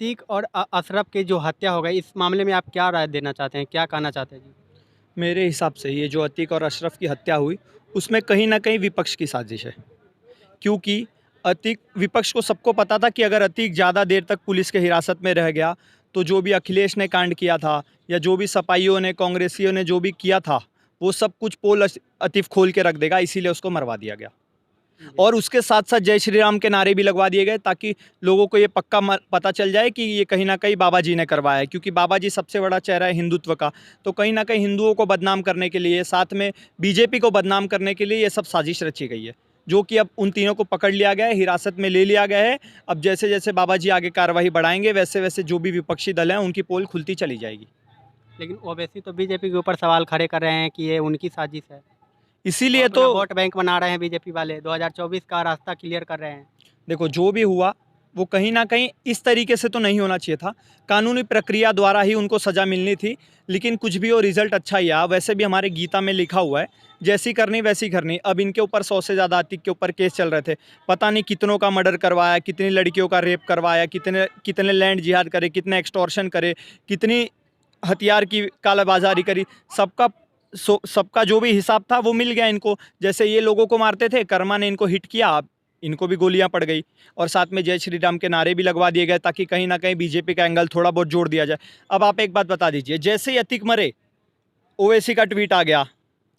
अतीक और अशरफ की जो हत्या हो गई, इस मामले में आप क्या राय देना चाहते हैं? क्या कहना चाहते हैं जी? मेरे हिसाब से ये जो अतीक और अशरफ की हत्या हुई, उसमें कहीं न कहीं विपक्ष की साजिश है। क्योंकि अतीक विपक्ष को सबको पता था कि अगर अतीक ज़्यादा देर तक पुलिस के हिरासत में रह गया, तो जो भी अखिलेश ने कांड किया था या जो भी सपाइयों ने, कांग्रेसियों ने जो भी किया था, वो सब कुछ पोल अतीफ खोल के रख देगा, इसीलिए उसको मरवा दिया गया। जी। और उसके साथ-साथ जय श्री राम के नारे भी लगवा दिए गए ताकि लोगों को ये पक्का पता चल जाए कि ये कहीं न कहीं बाबा जी ने करवाया है, क्योंकि बाबा जी सबसे बड़ा चेहरा है हिंदुत्व का। तो कहीं न कहीं हिंदुओं को बदनाम करने के लिए, साथ में बीजेपी को बदनाम करने के लिए ये सब साजिश रची गई है, जो कि अब उन तीनों को पकड़ लिया गया है, हिरासत में ले लिया गया है। अब जैसे-जैसे बाबा जी आगे कार्रवाई बढ़ाएँगे, वैसे-वैसे जो भी विपक्षी दल हैं, उनकी पोल खुलती चली जाएगी। लेकिन ओवैसी तो बीजेपी के ऊपर सवाल खड़े कर रहे हैं कि ये उनकी साजिश है। वो इसीलिए तो अपना वोट बैंक बना रहे हैं बीजेपी वाले, 2024 का रास्ता क्लियर कर रहे हैं। देखो, जो भी हुआ वो कहीं न कहीं इस तरीके से तो नहीं होना चाहिए था। कानूनी प्रक्रिया द्वारा ही उनको सज़ा मिलनी थी, लेकिन कुछ भी हो, रिज़ल्ट अच्छा ही आया। वैसे भी हमारे गीता में लिखा हुआ है, जैसी करनी वैसी करनी। अब इनके ऊपर 100 से ज़्यादा अतीक के ऊपर केस चल रहे थे। पता नहीं कितनों का मर्डर करवाया, कितनी लड़कियों का रेप करवाया, कितने कितने लैंड जिहाद करे, कितने एक्सटॉर्शन करे, कितनी हथियार की कालाबाज़ारी करी। सबका जो भी हिसाब था वो मिल गया इनको। जैसे ये लोगों को मारते थे, कर्मा ने इनको हिट किया, अब इनको भी गोलियां पड़ गई। और साथ में जय श्री राम के नारे भी लगवा दिए गए ताकि कहीं ना कहीं बीजेपी का एंगल थोड़ा बहुत जोड़ दिया जाए। अब आप एक बात बता दीजिए, जैसे ही अतीक मरे, ओवैसी का ट्वीट आ गया,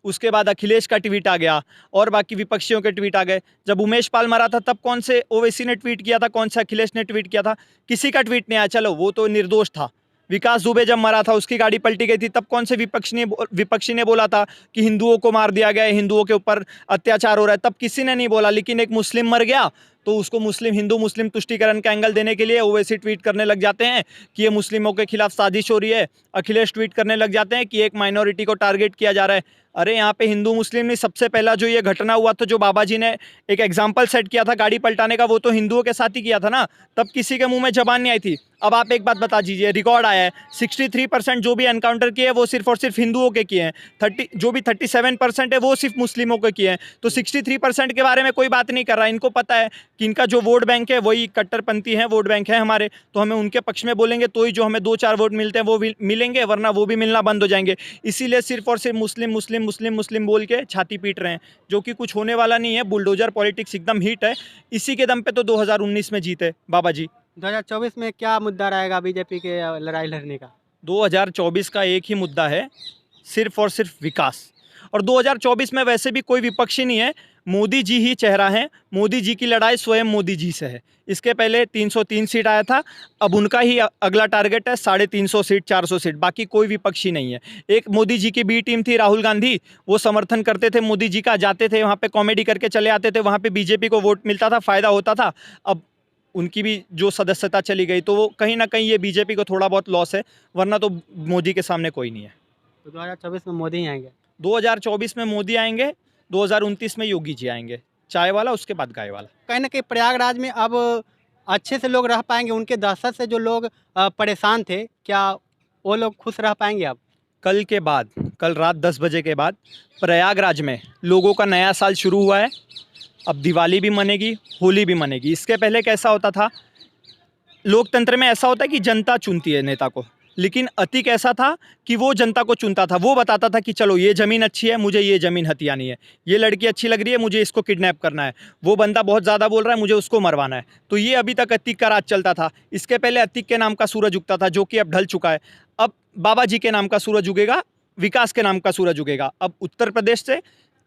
उसके बाद अखिलेश का ट्वीट आ गया और बाकी विपक्षियों के ट्वीट आ गए। जब उमेश पाल मरा था तब कौन से ओवैसी ने ट्वीट किया था, कौन से अखिलेश ने ट्वीट किया था? किसी का ट्वीट नहीं आया। चलो, वो तो निर्दोष था। विकास दुबे जब मरा था, उसकी गाड़ी पलटी गई थी, तब कौन से विपक्षी ने बोला था कि हिंदुओं को मार दिया गया है, हिंदुओं के ऊपर अत्याचार हो रहा है? तब किसी ने नहीं बोला। लेकिन एक मुस्लिम मर गया तो उसको हिंदू मुस्लिम तुष्टीकरण का एंगल देने के लिए ओवैसी ट्वीट करने लग जाते हैं कि ये मुस्लिमों के खिलाफ साजिश हो रही है। अखिलेश ट्वीट करने लग जाते हैं कि एक माइनॉरिटी को टारगेट किया जा रहा है। अरे यहाँ पे हिंदू मुस्लिम नहीं, सबसे पहला जो ये घटना हुआ था, जो बाबा जी ने एक एग्जाम्पल सेट किया था गाड़ी पलटाने का, वो तो हिंदुओं के साथ ही किया था ना। तब किसी के मुंह में जबान नहीं आई थी। अब आप एक बात बता दीजिए, रिकॉर्ड आया है 63% जो भी एनकाउंटर किए वो सिर्फ और सिर्फ हिंदुओं के किए हैं। 37% है वो सिर्फ मुस्लिमों के किए हैं। तो 63% के बारे में कोई बात नहीं कर रहा। इनको पता है कि इनका जो वोट बैंक है वही कट्टरपंथी है, वोट बैंक है हमारे, तो हमें उनके पक्ष में बोलेंगे तो ही जो हमें 2-4 वोट मिलते हैं वो भी मिलेंगे, वरना वो भी मिलना बंद हो जाएंगे। इसीलिए सिर्फ और सिर्फ मुस्लिम मुस्लिम मुस्लिम मुस्लिम बोल के छाती पीट रहे हैं, जो कि कुछ होने वाला नहीं है। बुलडोजर पॉलिटिक्स एकदम हिट है। इसी के दम पे तो 2019 में जीते बाबा जी। 2024 में क्या मुद्दा रहेगा बीजेपी के लड़ाई लड़ने का? 2024 का एक ही मुद्दा है, सिर्फ और सिर्फ विकास। और 2024 में वैसे भी कोई विपक्षी नहीं है, मोदी जी ही चेहरा है। मोदी जी की लड़ाई स्वयं मोदी जी से है। इसके पहले 303 सीट आया था, अब उनका ही अगला टारगेट है 350 सीट, 400 सीट। बाकी कोई विपक्षी नहीं है। एक मोदी जी की बी टीम थी, राहुल गांधी, वो समर्थन करते थे मोदी जी का, जाते थे वहाँ पे कॉमेडी करके चले आते थे, वहाँ पे बीजेपी को वोट मिलता था, फायदा होता था। अब उनकी भी जो सदस्यता चली गई, तो वो कहीं ना कहीं ये बीजेपी को थोड़ा बहुत लॉस है, वरना तो मोदी के सामने कोई नहीं है। तो 2024 में मोदी ही आएंगे। 2024 में मोदी आएंगे, 2029 में योगी जी आएंगे। चाय वाला, उसके बाद गाय वाला। कहीं न कहीं प्रयागराज में अब अच्छे से लोग रह पाएँगे? उनके दहशत से जो लोग परेशान थे, क्या वो लोग खुश रह पाएँगे अब? कल के बाद, कल रात 10 बजे के बाद प्रयागराज में लोगों का नया साल शुरू हुआ है। अब दिवाली भी मनेगी, होली भी मनेगी। इसके पहले कैसा होता था, लोकतंत्र में ऐसा होता है कि जनता चुनती है नेता को, लेकिन अतीक ऐसा था कि वो जनता को चुनता था। वो बताता था कि चलो ये ज़मीन अच्छी है, मुझे ये ज़मीन हथियानी है, ये लड़की अच्छी लग रही है, मुझे इसको किडनैप करना है, वो बंदा बहुत ज़्यादा बोल रहा है, मुझे उसको मरवाना है। तो ये अभी तक अतीक का राज चलता था। इसके पहले अतीक के नाम का सूरज उगता था, जो कि अब ढल चुका है। अब बाबा जी के नाम का सूरज उगेगा, विकास के नाम का सूरज उगेगा। अब उत्तर प्रदेश से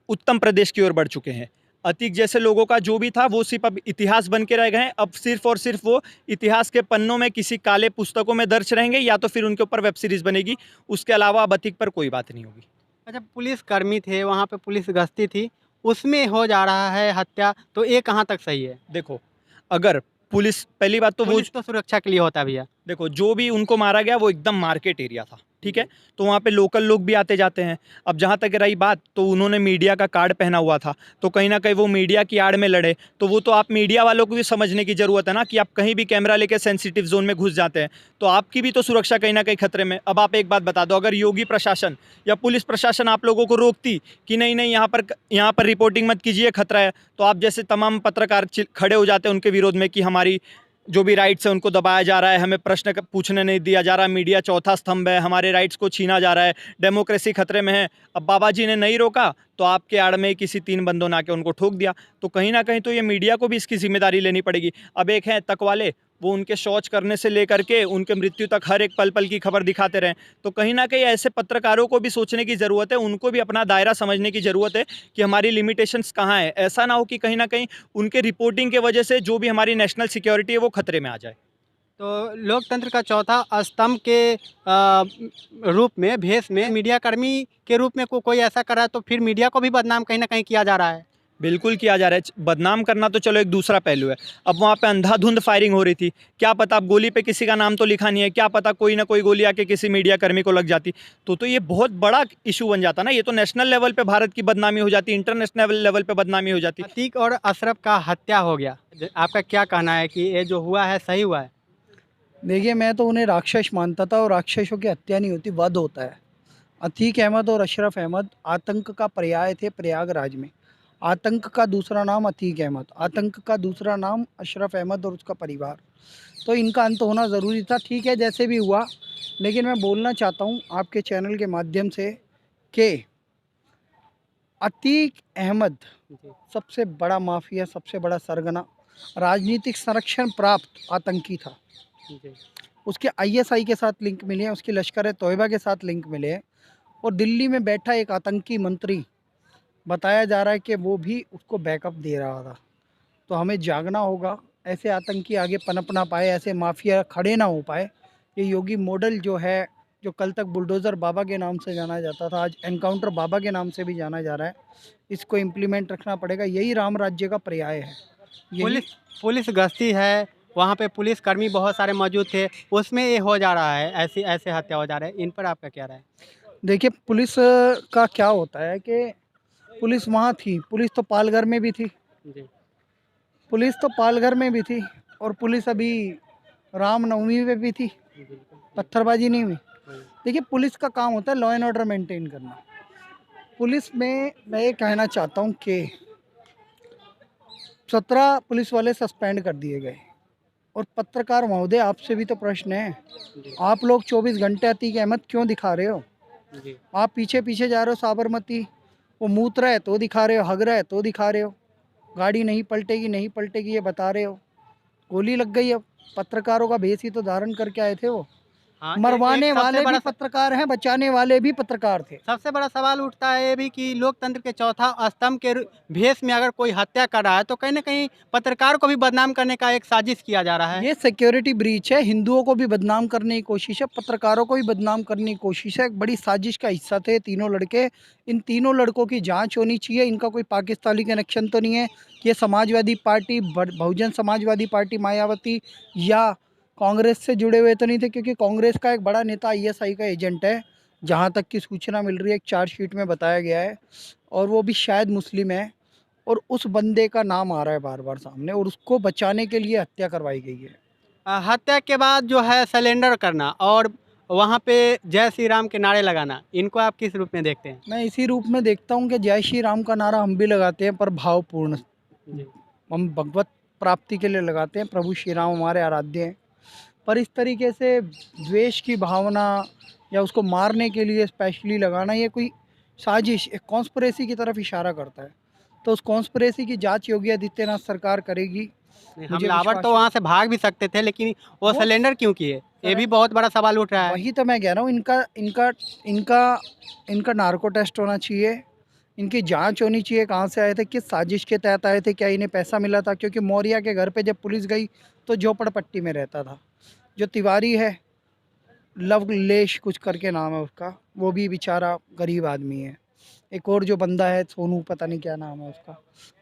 उत्तम प्रदेश की ओर बढ़ चुके हैं। अतीक जैसे लोगों का जो भी था वो सिर्फ अब इतिहास बन के रह गए हैं। अब सिर्फ और सिर्फ वो इतिहास के पन्नों में किसी काले पुस्तकों में दर्ज रहेंगे, या तो फिर उनके ऊपर वेब सीरीज बनेगी। उसके अलावा अब अतीक पर कोई बात नहीं होगी। अच्छा, पुलिसकर्मी थे, वहाँ पे पुलिस गश्ती थी, उसमें हो जा रहा है हत्या, तो ये कहाँ तक सही है? देखो, अगर पुलिस, पहली बात तो वो, पुलिस तो सुरक्षा के लिए होता है भैया। देखो, जो भी उनको मारा गया वो एकदम मार्केट एरिया था, ठीक है? तो वहाँ पे लोकल लोग भी आते जाते हैं। अब जहाँ तक रही बात, तो उन्होंने मीडिया का कार्ड पहना हुआ था, तो कहीं ना कहीं वो मीडिया की आड़ में लड़े। तो वो तो आप मीडिया वालों को भी समझने की ज़रूरत है ना, कि आप कहीं भी कैमरा लेके सेंसिटिव जोन में घुस जाते हैं, तो आपकी भी तो सुरक्षा कहीं ना कहीं खतरे में। अब आप एक बात बता दो, अगर योगी प्रशासन या पुलिस प्रशासन आप लोगों को रोकती कि नहीं नहीं, यहाँ पर रिपोर्टिंग मत कीजिए, खतरा है, तो आप जैसे तमाम पत्रकार खड़े हो जाते हैं उनके विरोध में कि हमारी जो भी राइट्स है उनको दबाया जा रहा है, हमें प्रश्न पूछने नहीं दिया जा रहा, मीडिया चौथा स्तंभ है, हमारे राइट्स को छीना जा रहा है, डेमोक्रेसी खतरे में है। अब बाबा जी ने नहीं रोका तो आपके आड़ में किसी 3 बंदों ने आके उनको ठोक दिया। तो कहीं ना कहीं तो ये मीडिया को भी इसकी जिम्मेदारी लेनी पड़ेगी। अब एक है तक वाले, वो उनके शौच करने से लेकर के उनके मृत्यु तक हर एक पल पल की खबर दिखाते रहें। तो कहीं ना कहीं ऐसे पत्रकारों को भी सोचने की ज़रूरत है, उनको भी अपना दायरा समझने की ज़रूरत है कि हमारी लिमिटेशंस कहाँ है। ऐसा ना हो कि कहीं ना कहीं उनके रिपोर्टिंग के वजह से जो भी हमारी नेशनल सिक्योरिटी है वो खतरे में आ जाए। तो लोकतंत्र का चौथा स्तंभ के रूप में, भेष में मीडियाकर्मी के रूप में कोई ऐसा कर रहा है, तो फिर मीडिया को भी बदनाम कहीं न कहीं किया जा रहा है। बिल्कुल किया जा रहा है। बदनाम करना तो चलो एक दूसरा पहलू है। अब वहाँ पे अंधाधुंध फायरिंग हो रही थी। क्या पता, अब गोली पे किसी का नाम तो लिखा नहीं है, क्या पता कोई ना कोई गोली आके किसी मीडिया कर्मी को लग जाती। तो ये बहुत बड़ा इश्यू बन जाता ना। ये तो नेशनल लेवल पे भारत की बदनामी हो जाती, इंटरनेशनल लेवल पे बदनामी हो जाती। अतीक और अशरफ का हत्या हो गया। आपका क्या कहना है कि ये जो हुआ है सही हुआ है? देखिए, मैं तो उन्हें राक्षस मानता था और राक्षसों की हत्या नहीं होती, वध होता है। अतीक अहमद और अशरफ अहमद आतंक का पर्याय थे प्रयागराज में। आतंक का दूसरा नाम अतीक अहमद, आतंक का दूसरा नाम अशरफ अहमद और उसका परिवार। तो इनका अंत होना ज़रूरी था। ठीक है, जैसे भी हुआ, लेकिन मैं बोलना चाहता हूँ आपके चैनल के माध्यम से कि अतीक अहमद सबसे बड़ा माफिया, सबसे बड़ा सरगना, राजनीतिक संरक्षण प्राप्त आतंकी था। उसके आईएसआई के साथ लिंक मिले हैं, उसके लश्कर ए तोयबा के साथ लिंक मिले हैं, और दिल्ली में बैठा एक आतंकी मंत्री बताया जा रहा है कि वो भी उसको बैकअप दे रहा था। तो हमें जागना होगा, ऐसे आतंकी आगे पनप ना पाए, ऐसे माफिया खड़े ना हो पाए। ये योगी मॉडल जो है, जो कल तक बुलडोज़र बाबा के नाम से जाना जाता था, आज एनकाउंटर बाबा के नाम से भी जाना जा रहा है, इसको इम्प्लीमेंट रखना पड़ेगा। यही राम राज्य का पर्याय है। यही पुलिस पुलिस गश्ती है, वहाँ पे पुलिसकर्मी बहुत सारे मौजूद थे, उसमें ये हो जा रहा है, ऐसे हत्या हो जा रहा है। इन पर आपका क्या राय है? देखिए, पुलिस का क्या होता है कि पुलिस वहाँ थी, पुलिस तो पालघर में भी थी, जी, पुलिस तो पालघर में भी थी, और पुलिस अभी रामनवमी में भी थी, बिल्कुल। पत्थरबाजी नहीं हुई। हुँ, देखिए, पुलिस का काम होता है लॉ एंड ऑर्डर मेंटेन करना। पुलिस में मैं ये कहना चाहता हूँ कि 17 पुलिस वाले सस्पेंड कर दिए गए। और पत्रकार महोदय, आपसे भी तो प्रश्न है, जी, आप लोग 24 घंटे अतीक अहमद क्यों दिखा रहे हो? जी। आप पीछे पीछे जा रहे हो साबरमती, वो मूत रहा है तो दिखा रहे हो, हग रहा है तो दिखा रहे हो, गाड़ी नहीं पलटेगी नहीं पलटेगी ये बता रहे हो। गोली लग गई। अब पत्रकारों का भेष ही तो धारण करके आए थे वो। हाँ, एक मरवाने सबसे वाले भी बड़ा पत्रकार हैं, बचाने वाले भी पत्रकार थे। सबसे बड़ा सवाल उठता है ये भी कि लोकतंत्र के चौथा स्तंभ के भेष में अगर कोई हत्या कर रहा है, तो कहीं न कहीं पत्रकार को भी बदनाम करने का एक साजिश किया जा रहा है। ये सिक्योरिटी ब्रीच है, हिंदुओं को भी बदनाम करने की कोशिश है, पत्रकारों को भी बदनाम करने की कोशिश है। एक बड़ी साजिश का हिस्सा थे तीनों लड़के। इन तीनों लड़कों की जांच होनी चाहिए। इनका कोई पाकिस्तानी कनेक्शन तो नहीं है कि ये समाजवादी पार्टी, बहुजन समाजवादी पार्टी, मायावती या कांग्रेस से जुड़े हुए तो नहीं थे, क्योंकि कांग्रेस का एक बड़ा नेता आईएसआई का एजेंट है, जहाँ तक की सूचना मिल रही है, एक चार्जशीट में बताया गया है, और वो भी शायद मुस्लिम है। और उस बंदे का नाम आ रहा है बार बार सामने, और उसको बचाने के लिए हत्या करवाई गई है। हत्या के बाद जो है सरेंडर करना और वहाँ पे जय श्री राम के नारे लगाना, इनको आप किस रूप में देखते हैं? मैं इसी रूप में देखता हूँ कि जय श्री राम का नारा हम भी लगाते हैं, पर भावपूर्ण। जी, हम भगवत प्राप्ति के लिए लगाते हैं, प्रभु श्री राम हमारे आराध्य हैं। पर इस तरीके से द्वेष की भावना या उसको मारने के लिए स्पेशली लगाना, ये कोई साजिश, एक कॉन्स्पिरेसी की तरफ इशारा करता है। तो उस कॉन्स्पिरेसी की जांच योगी आदित्यनाथ सरकार करेगी, नहीं, मुझे हमलावर विश्वास तो है। वहाँ से भाग भी सकते थे, लेकिन वो वो सरेंडर क्यों किए? ये भी बहुत बड़ा सवाल उठ रहा है। वही तो मैं कह रहा हूँ, इनका इनका इनका इनका नार्को टेस्ट होना चाहिए, इनकी जांच होनी चाहिए, कहाँ से आए थे, किस साजिश के तहत आए थे, क्या इन्हें पैसा मिला था? क्योंकि मौर्या के घर पे जब पुलिस गई तो झोपड़पट्टी में रहता था। जो तिवारी है, लवलेश कुछ करके नाम है उसका, वो भी बेचारा गरीब आदमी है। एक और जो बंदा है सोनू, पता नहीं क्या नाम है उसका,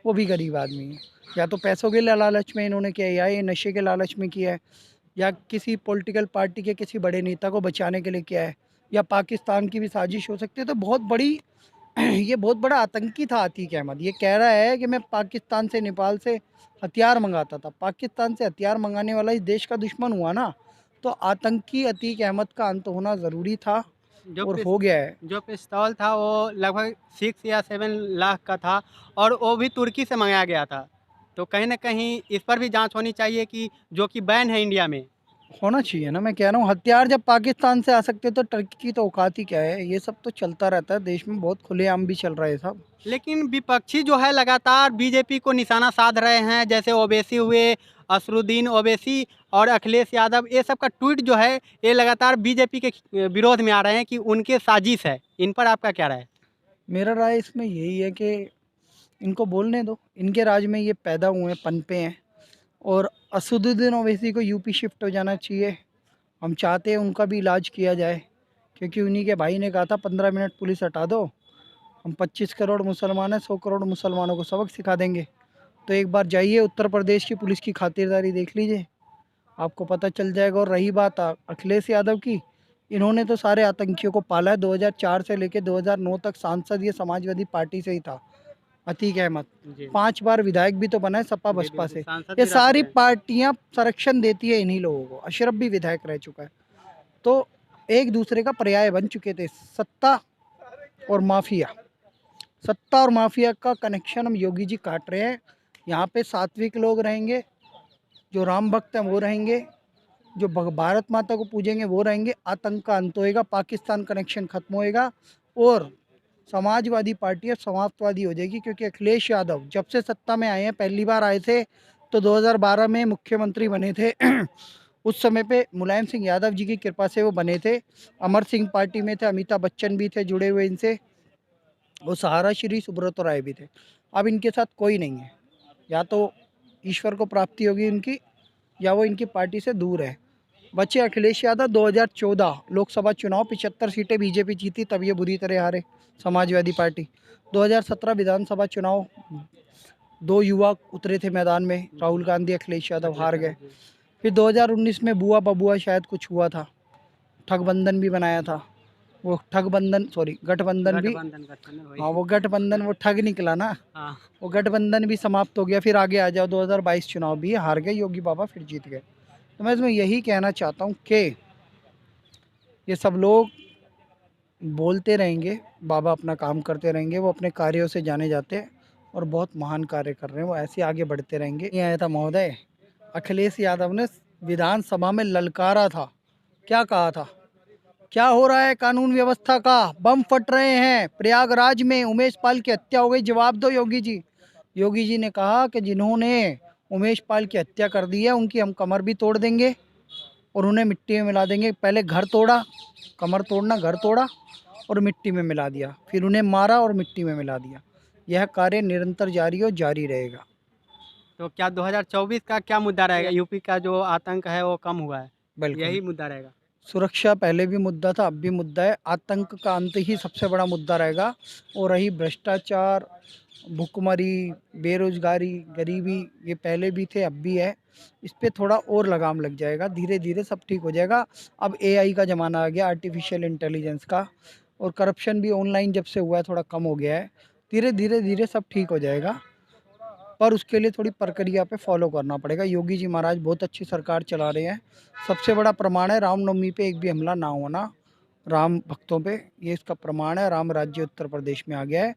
वो भी गरीब आदमी है। या तो पैसों के लालच में इन्होंने किया है, या ये नशे के लालच में किया है, या किसी पॉलिटिकल पार्टी के किसी बड़े नेता को बचाने के लिए किया है, या पाकिस्तान की भी साजिश हो सकती है। तो बहुत बड़ी ये बहुत बड़ा आतंकी था अतीक अहमद। ये कह रहा है कि मैं पाकिस्तान से, नेपाल से हथियार मंगाता था। पाकिस्तान से हथियार मंगाने वाला इस देश का दुश्मन हुआ ना। तो आतंकी अतीक अहमद का अंत होना ज़रूरी था, जो और पिस हो गया है। जो पिस्तौल था वो लगभग 6 या 7 लाख का था और वो भी तुर्की से मंगाया गया था। तो कहीं न कहीं इस पर भी जाँच होनी चाहिए कि जो कि बैन है इंडिया में। होना चाहिए ना, मैं कह रहा हूँ हथियार जब पाकिस्तान से आ सकते हैं तो टर्की की तो औकात ही क्या है। ये सब तो चलता रहता है देश में, बहुत खुलेआम भी चल रहा है सब। लेकिन विपक्षी जो है लगातार बीजेपी को निशाना साध रहे हैं, जैसे ओवैसी हुए, असरुद्दीन ओवैसी और अखिलेश यादव, ये सब का ट्वीट जो है ये लगातार बीजेपी के विरोध में आ रहे हैं कि उनके साजिश है। इन पर आपका क्या राय है? मेरा राय इसमें यही है कि इनको बोलने दो, इनके राज में ये पैदा हुए हैं, पनपे हैं। और असदुद्दीन ओवैसी को यूपी शिफ्ट हो जाना चाहिए। हम चाहते हैं उनका भी इलाज किया जाए, क्योंकि उन्हीं के भाई ने कहा था 15 मिनट पुलिस हटा दो, हम 25 करोड़ मुसलमान हैं, 100 करोड़ मुसलमानों को सबक सिखा देंगे। तो एक बार जाइए उत्तर प्रदेश की पुलिस की खातिरदारी देख लीजिए, आपको पता चल जाएगा। और रही बात अखिलेश यादव की, इन्होंने तो सारे आतंकियों को पाला है। 2004 से लेकर 2009 तक सांसद ये समाजवादी पार्टी से ही था। अतीक अहमद जी। 5 बार विधायक भी तो बना है सपा जी, बसपा बिल्कुल, से। सांसद ये भी रह सारी चुके हैं। पार्टियां संरक्षण देती है इन्हीं लोगों को। अशरफ भी विधायक रह चुका है। तो एक दूसरे का पर्याय बन चुके थे सत्ता और माफिया। सत्ता और माफिया का कनेक्शन हम योगी जी काट रहे हैं। यहाँ पे सात्विक लोग रहेंगे, जो राम भक्त हैं वो रहेंगे, जो भारत माता को पूजेंगे वो रहेंगे। आतंक का अंत होएगा, पाकिस्तान कनेक्शन खत्म होएगा और समाजवादी पार्टी अब समाप्तवादी हो जाएगी। क्योंकि अखिलेश यादव जब से सत्ता में आए हैं, पहली बार आए थे तो 2012 में मुख्यमंत्री बने थे उस समय पे मुलायम सिंह यादव जी की कृपा से वो बने थे। अमर सिंह पार्टी में थे, अमिताभ बच्चन भी थे जुड़े हुए इनसे, वो सहारा श्री सुब्रत राय भी थे। अब इनके साथ कोई नहीं है, या तो ईश्वर को प्राप्ति होगी इनकी, या वो इनकी पार्टी से दूर है। बचे अखिलेश यादव। 2014 लोकसभा चुनाव 75 सीटें बीजेपी जीती, तब ये बुरी तरह हारे समाजवादी पार्टी। 2017 विधानसभा चुनाव 2 युवा उतरे थे मैदान में, राहुल गांधी अखिलेश यादव, हार गए। फिर 2019 में बुआ बबुआ शायद कुछ हुआ था, ठगबंधन भी बनाया था। वो ठगबंधन सॉरी गठबंधन भी, गठबंधन गठन है हाँ वही। वो गठबंधन वो ठग निकला ना, हाँ। वो गठबंधन भी समाप्त हो गया। फिर आगे आ जाओ, 2022 चुनाव भी हार गए योगी बाबा, फिर जीत गए। तो मैं इसमें यही कहना चाहता हूँ कि ये सब लोग बोलते रहेंगे, बाबा अपना काम करते रहेंगे। वो अपने कार्यों से जाने जाते हैं और बहुत महान कार्य कर रहे हैं, वो ऐसे आगे बढ़ते रहेंगे। ये आया था महोदय, अखिलेश यादव ने विधानसभा में ललकारा था। क्या कहा था? क्या हो रहा है कानून व्यवस्था का? बम फट रहे हैं प्रयागराज में, उमेश पाल की हत्या हो गई, जवाब दो योगी जी। योगी जी ने कहा कि जिन्होंने उमेश पाल की हत्या कर दी है उनकी हम कमर भी तोड़ देंगे और उन्हें मिट्टी में मिला देंगे। पहले घर तोड़ा, कमर तोड़ना, घर तोड़ा और मिट्टी में मिला दिया, फिर उन्हें मारा और मिट्टी में मिला दिया। यह कार्य निरंतर जारी और जारी रहेगा। तो क्या 2024 का क्या मुद्दा रहेगा? यूपी का जो आतंक है वो कम हुआ है, बिल्कुल, यही मुद्दा रहेगा? सुरक्षा पहले भी मुद्दा था, अब भी मुद्दा है। आतंक का अंत ही सबसे बड़ा मुद्दा रहेगा। और रही भ्रष्टाचार, भुखमरी, बेरोजगारी, गरीबी, ये पहले भी थे अब भी है। इस पे थोड़ा और लगाम लग जाएगा, धीरे धीरे सब ठीक हो जाएगा। अब एआई का ज़माना आ गया, आर्टिफिशियल इंटेलिजेंस का। और करप्शन भी ऑनलाइन जब से हुआ है थोड़ा कम हो गया है। धीरे धीरे धीरे सब ठीक हो जाएगा, पर उसके लिए थोड़ी प्रक्रिया पे फॉलो करना पड़ेगा। योगी जी महाराज बहुत अच्छी सरकार चला रहे हैं। सबसे बड़ा प्रमाण है रामनवमी पे एक भी हमला ना होना राम भक्तों पे, ये इसका प्रमाण है। राम राज्य उत्तर प्रदेश में आ गया है।